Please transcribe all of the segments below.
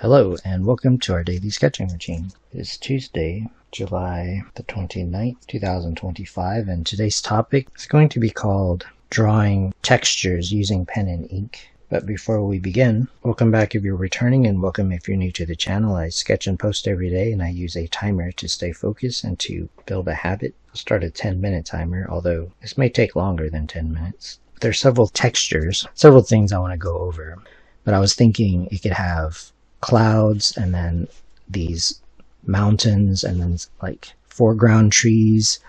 Hello and welcome to our daily sketching routine. It's Tuesday, July the 29th, 2025, and today's topic is going to be called drawing textures using pen and ink. But before we begin, welcome back if you're returning and welcome if you're new to the channel. I sketch and post every day and I use a timer to stay focused and to build a habit. I'll start a 10-minute timer, although this may take longer than 10 minutes. There's several textures, several things I want to go over, but I was thinking it could have clouds and then these mountains and then like foreground trees.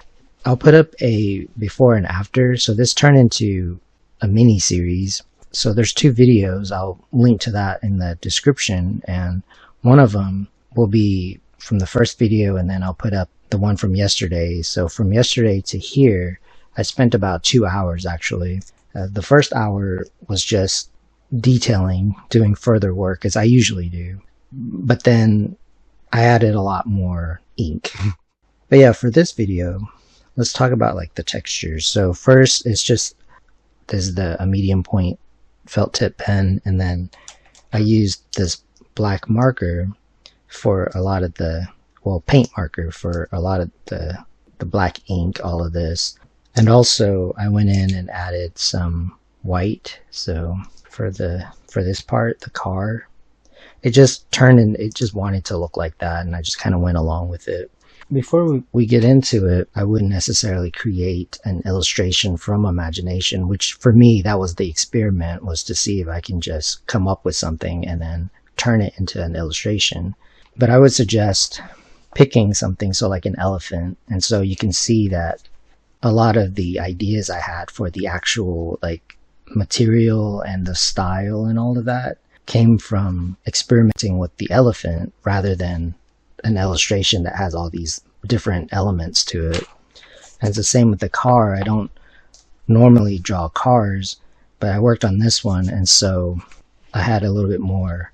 I'll put up a before and after, so this turned into a mini series. So there's two videos. I'll link to that in the description, and one of them will be from the first video, and then I'll put up the one from yesterday. So from yesterday to here I spent about 2 hours actually. The first hour was just detailing, doing further work as I usually do, but then I added a lot more ink. But yeah, for this video let's talk about like the textures. So first it's just this is a medium point felt tip pen, and then I used this black marker for a lot of the paint marker for a lot of the black ink, all of this. And also I went in and added some white, so for this part, the car, it just turned and it just wanted to look like that, and I just kind of went along with it. Before we get into it, I wouldn't necessarily create an illustration from imagination, which for me that was the experiment, was to see if I can just come up with something and then turn it into an illustration. But I would suggest picking something, so like an elephant, and so you can see that a lot of the ideas I had for the actual like material and the style and all of that came from experimenting with the elephant rather than an illustration that has all these different elements to it. And it's the same with the car. I don't normally draw cars, but I worked on this one, and so I had a little bit more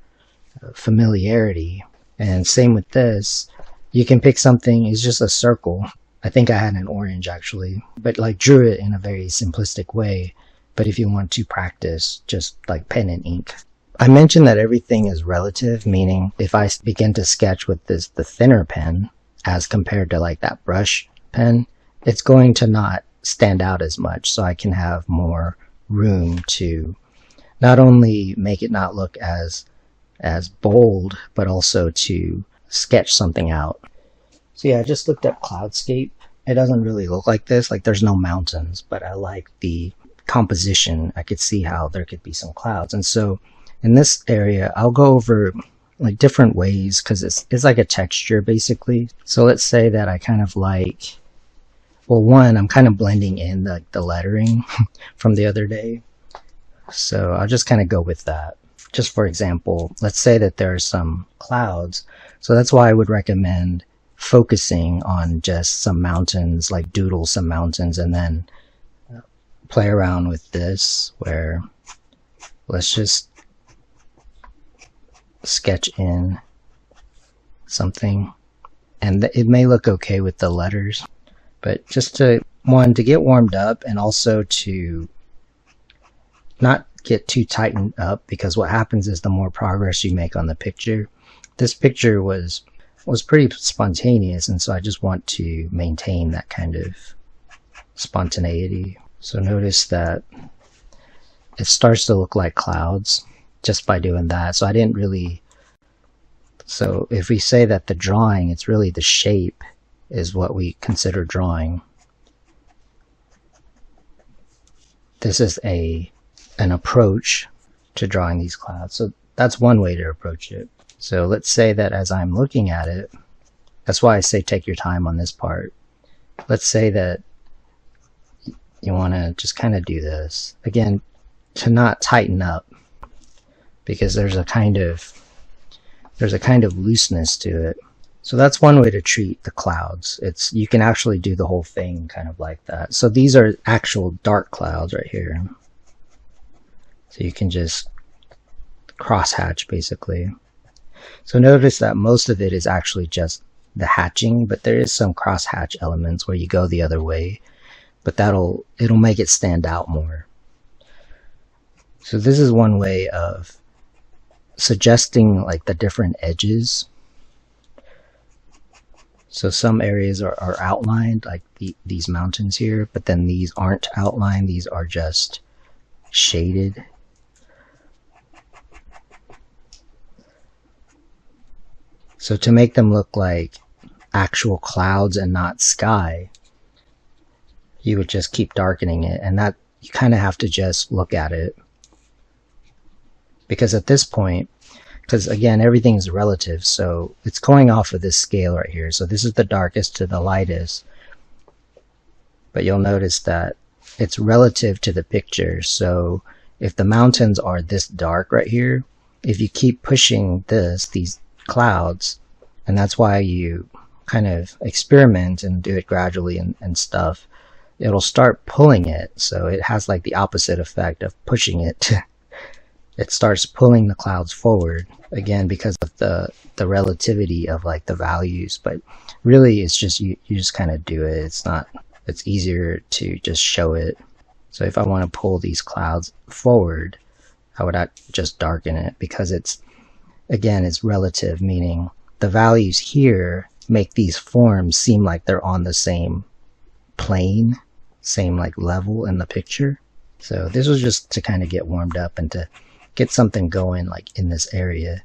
familiarity. And same with this, you can pick something, it's just a circle. I think I had an orange actually, but like drew it in a very simplistic way. But if you want to practice, just like pen and ink. I mentioned that everything is relative, meaning if I begin to sketch with the thinner pen as compared to like that brush pen, it's going to not stand out as much. So I can have more room to not only make it not look as bold, but also to sketch something out. So yeah, I just looked up cloudscape. It doesn't really look like this, like there's no mountains, but I like the composition. I could see how there could be some clouds. And so in this area I'll go over like different ways, because it's like a texture basically. So let's say that I kind of like, well, one, I'm kind of blending in the lettering from the other day, so I'll just kind of go with that. Just for example, let's say that there are some clouds, so that's why I would recommend focusing on just some mountains, like doodle some mountains, and then play around with this, where let's just sketch in something, and it may look okay with the letters, but just to get warmed up, and also to not get too tightened up, because what happens is the more progress you make on the picture, this picture was pretty spontaneous, and so I just want to maintain that kind of spontaneity. So notice that it starts to look like clouds just by doing that. So I didn't really, so if we say that the drawing, it's really the shape is what we consider drawing. This is an approach to drawing these clouds. So that's one way to approach it. So let's say that as I'm looking at it, that's why I say take your time on this part. Let's say that you want to just kind of do this again, to not tighten up, because there's a kind of looseness to it. So that's one way to treat the clouds. You can actually do the whole thing kind of like that. So these are actual dark clouds right here, so you can just cross hatch basically. So notice that most of it is actually just the hatching, but there is some cross hatch elements where you go the other way, but it'll make it stand out more. So this is one way of suggesting like the different edges. So some areas are outlined, like these mountains here, but then these aren't outlined. These are just shaded. So to make them look like actual clouds and not sky, you would just keep darkening it, and that you kind of have to just look at it. Because at this point, because again, everything is relative, so it's going off of this scale right here. So this is the darkest to the lightest, but you'll notice that it's relative to the picture. So if the mountains are this dark right here, if you keep pushing these clouds, and that's why you kind of experiment and do it gradually and stuff, it'll start pulling it. So it has like the opposite effect of pushing it. It starts pulling the clouds forward, again because of the relativity of like the values. But really it's just you just kind of do it. It's easier to just show it. So if I want to pull these clouds forward, I would just darken it, because it's relative, meaning the values here make these forms seem like they're on the same plane, same like level in the picture. So this was just to kind of get warmed up and to get something going like in this area.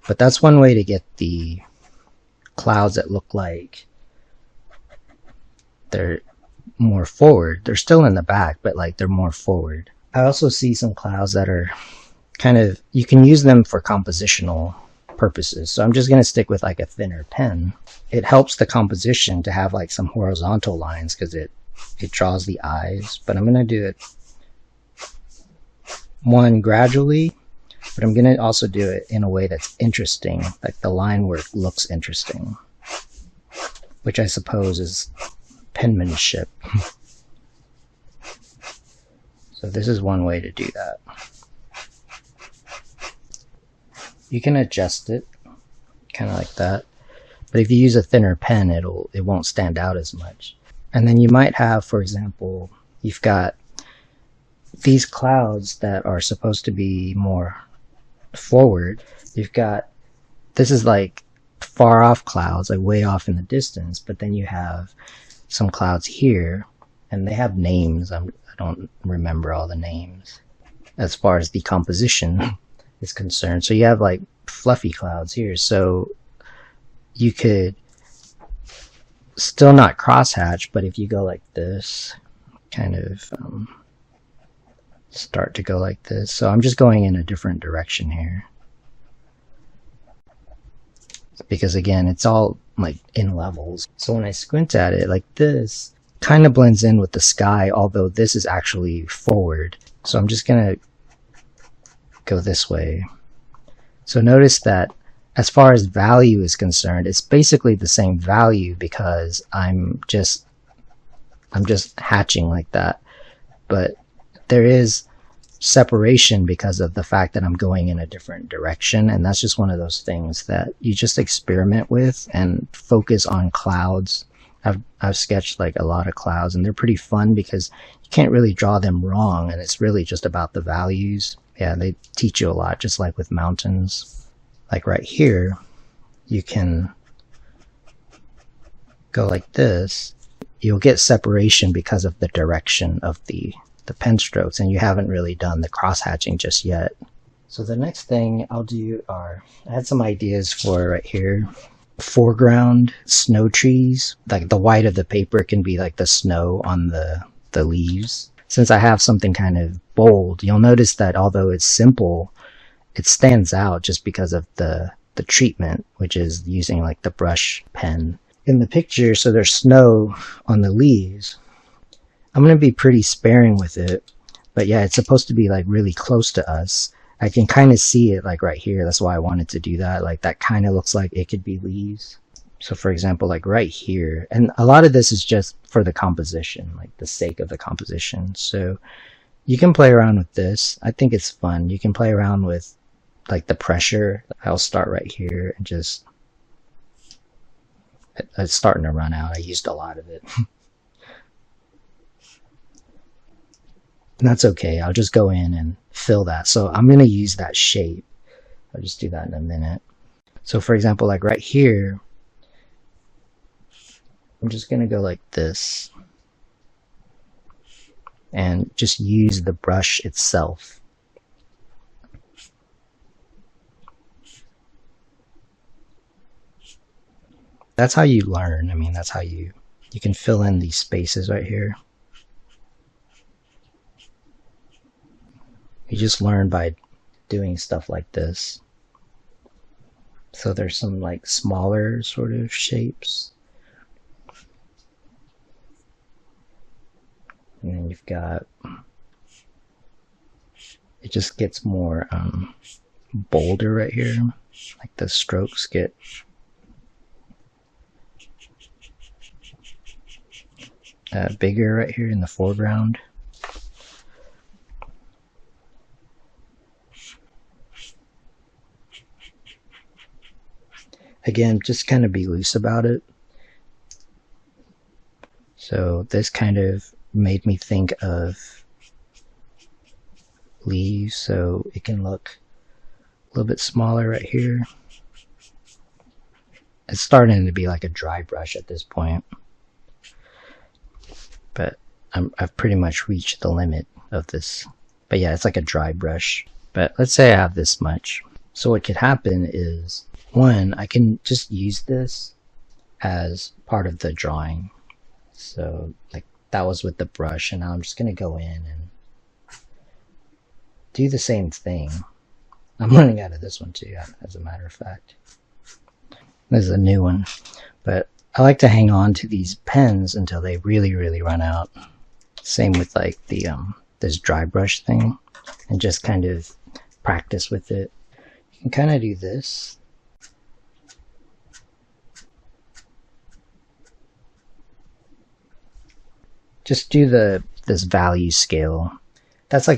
But that's one way to get the clouds that look like they're more forward. They're still in the back, but like they're more forward. I also see some clouds that are kind of, you can use them for compositional purposes. So I'm just going to stick with like a thinner pen. It helps the composition to have like some horizontal lines because it draws the eyes. But I'm going to do it one gradually, but I'm going to also do it in a way that's interesting, like the line work looks interesting, which I suppose is penmanship. So this is one way to do that. You can adjust it kind of like that, but if you use a thinner pen, it won't stand out as much. And then you might have, for example, you've got these clouds that are supposed to be more forward. You've got, this is like far off clouds, like way off in the distance, but then you have some clouds here and they have names. I don't remember all the names as far as the composition is concerned. So you have like fluffy clouds here, so you could still not crosshatch, but if you go like this, kind of start to go like this. So I'm just going in a different direction here, because again, it's all like in levels. So when I squint at it like this, kind of blends in with the sky, although this is actually forward. So I'm just gonna go this way. So notice that as far as value is concerned, it's basically the same value because I'm just hatching like that. But there is separation because of the fact that I'm going in a different direction, and that's just one of those things that you just experiment with and focus on clouds. I've sketched like a lot of clouds, and they're pretty fun because you can't really draw them wrong, and it's really just about the values. Yeah, they teach you a lot, just like with mountains. Like right here, you can go like this. You'll get separation because of the direction of the pen strokes, and you haven't really done the cross hatching just yet. So the next thing I'll do I had some ideas for right here. Foreground snow trees, like the white of the paper can be like the snow on the leaves. Since I have something kind of bold, you'll notice that although it's simple, it stands out just because of the treatment, which is using like the brush pen in the picture. So there's snow on the leaves. I'm going to be pretty sparing with it, but yeah, it's supposed to be like really close to us. I can kind of see it like right here. That's why I wanted to do that. Like that kind of looks like it could be leaves. So for example, like right here, and a lot of this is just for the composition, like the sake of the composition. So you can play around with this. I think it's fun. You can play around with like the pressure. I'll start right here and just, it's starting to run out. I used a lot of it. And that's okay. I'll just go in and fill that. So I'm going to use that shape I'll just do that in a minute. So for example, like right here, I'm just going to go like this and just use the brush itself. That's how you learn. I mean, that's how you can fill in these spaces right here. You just learn by doing stuff like this. So there's some like smaller sort of shapes. And then you've got, it just gets more bolder right here. Like the strokes get bigger right here in the foreground. Again, just kind of be loose about it. So this kind of made me think of leaves, so it can look a little bit smaller right here. It's starting to be like a dry brush at this point, but I've pretty much reached the limit of this. But yeah, it's like a dry brush. But let's say I have this much. So what could happen is, one, I can just use this as part of the drawing. So like that was with the brush, and now I'm just going to go in and do the same thing. I'm running out of this one too, as a matter of fact. This is a new one, but I like to hang on to these pens until they really run out. Same with like the this dry brush thing, and just kind of practice with it. You can kind of do this. Just do this value scale. That's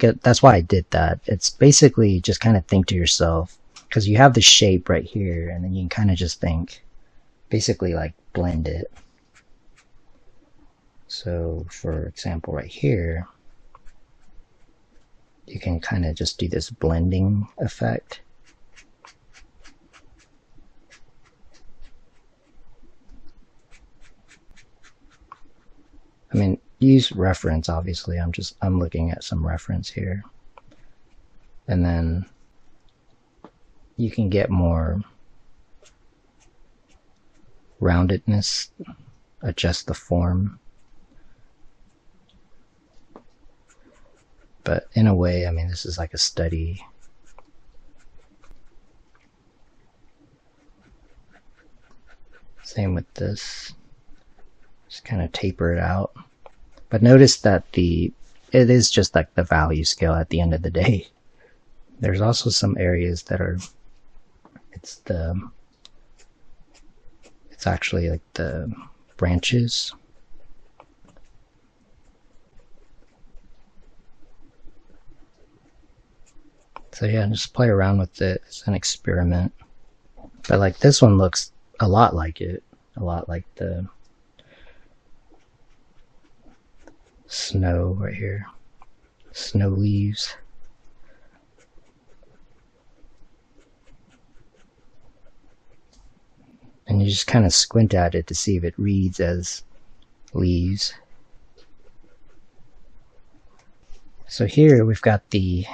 why I did that. It's basically just kind of think to yourself, because you have the shape right here, and then you can kind of just think, basically like blend it. So for example, right here, you can kind of just do this blending effect. I mean, use reference, obviously. I'm looking at some reference here. And then you can get more roundedness, adjust the form. But in a way, I mean, this is like a study. Same with this. Just kind of taper it out. But notice that it is just like the value scale at the end of the day. There's also some areas that are, it's actually like the branches. So yeah, just play around with it as an experiment. But like this one looks a lot like it, a lot like the snow right here, snow leaves. And you just kind of squint at it to see if it reads as leaves. So here we've got the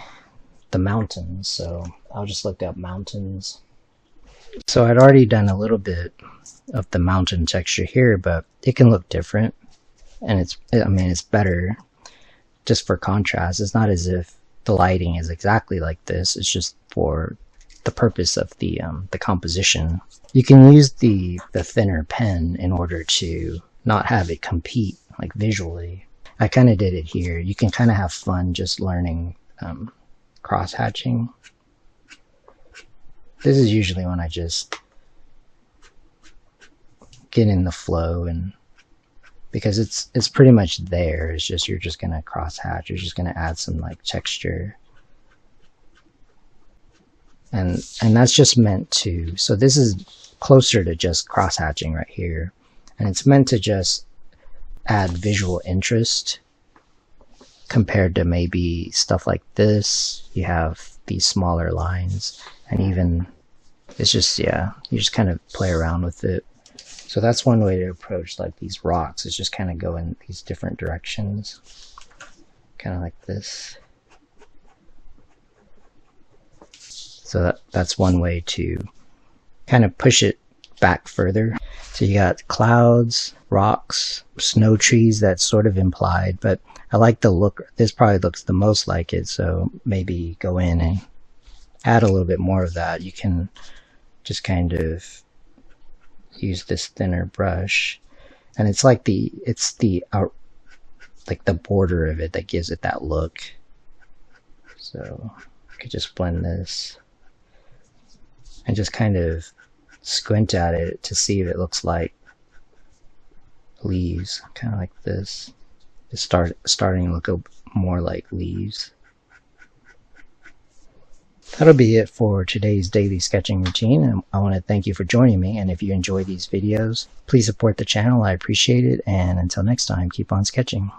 mountains, so I'll just look up mountains. So I'd already done a little bit of the mountain texture here, but it can look different. And it's better just for contrast. It's not as if the lighting is exactly like this. It's just for the purpose of the composition. You can use the thinner pen in order to not have it compete like visually. I kind of did it here. You can kind of have fun just learning cross-hatching. This is usually when I just get in the flow, and because it's pretty much there. It's just you're just gonna cross-hatch. You're just gonna add some like texture, and that's just meant to. So this is closer to just cross-hatching right here, and it's meant to just add visual interest compared to maybe stuff like this. You have these smaller lines, and even it's just, yeah, you just kind of play around with it. So that's one way to approach like these rocks, is just kind of go in these different directions, kind of like this. So that's one way to kind of push it back further. So you got clouds, rocks, snow trees, that's sort of implied, but I like the look. This probably looks the most like it, so maybe go in and add a little bit more of that. You can just kind of use this thinner brush, and it's like the border of it that gives it that look. So I could just blend this and just kind of squint at it to see if it looks like leaves, kind of like this. It's starting to look more like leaves. That'll be it for today's daily sketching routine, and I want to thank you for joining me. And if you enjoy these videos, please support the channel. I appreciate it, and until next time, keep on sketching.